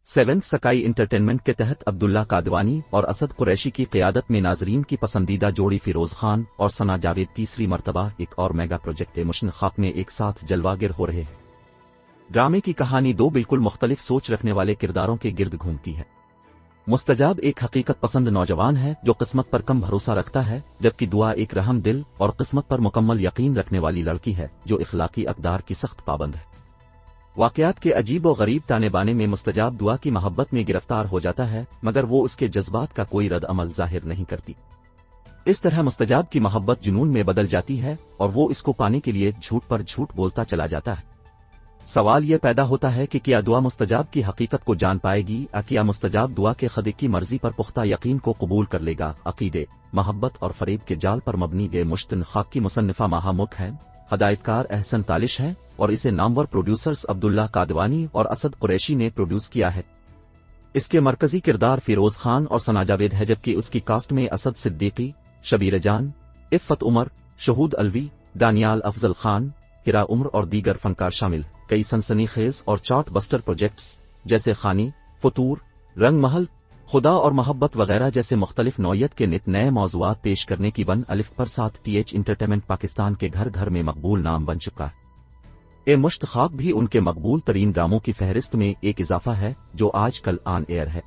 7 sky entertainment کے تحت عبداللہ قادوانی اور اسد قریشی کی قیادت میں ناظرین کی پسندیدہ جوڑی فیروز خان اور ثنا جاوید تیسری مرتبہ ایک اور میگا پروجیکٹ مشن خاک میں ایک ساتھ جلوہ گر ہو رہے ہیں۔ ڈرامے کی کہانی دو بالکل مختلف سوچ رکھنے والے کرداروں کے گرد گھومتی ہے۔ مستجاب ایک حقیقت پسند نوجوان ہے جو قسمت پر کم بھروسہ رکھتا ہے، جبکہ دعا ایک رحم دل اور قسمت پر مکمل یقین رکھنے والی لڑکی ہے جو اخلاقی اقدار کی سخت پابند ہے۔ واقعات کے عجیب و غریب تانے بانے میں مستجاب دعا کی محبت میں گرفتار ہو جاتا ہے، مگر وہ اس کے جذبات کا کوئی رد عمل ظاہر نہیں کرتی۔ اس طرح مستجاب کی محبت جنون میں بدل جاتی ہے اور وہ اس کو پانے کے لیے جھوٹ پر جھوٹ بولتا چلا جاتا ہے۔ سوال یہ پیدا ہوتا ہے کہ کیا دعا مستجاب کی حقیقت کو جان پائے گی، کیا مستجاب دعا کے خدا کی مرضی پر پختہ یقین کو قبول کر لے گا؟ عقیدے، محبت اور فریب کے جال پر مبنی یہ مشتن خاک کی مصنفہ ماہا ملک ہے، ہدایت کار احسن تالش ہے اور اسے نامور پروڈیوسرز عبداللہ قادوانی اور اسد قریشی نے پروڈیوس کیا ہے۔ اس کے مرکزی کردار فیروز خان اور ثنا جاوید ہے، جبکہ اس کی کاسٹ میں اسد صدیقی، شبیر جان، عفت عمر، شہود الوی، دانیال افضل خان، ہرا عمر اور دیگر فنکار شامل۔ کئی سنسنی خیز اور چارٹ بسٹر پروجیکٹس جیسے خانی، فطور، رنگ محل، خدا اور محبت وغیرہ جیسے مختلف نوعیت کے نت نئے موضوعات پیش کرنے کی 1/7 TH انٹرٹینمنٹ پاکستان کے گھر گھر میں مقبول نام بن چکا ہے۔ مشت خاک بھی ان کے مقبول ترین ڈراموں کی فہرست میں ایک اضافہ ہے جو آج کل آن ایئر ہے۔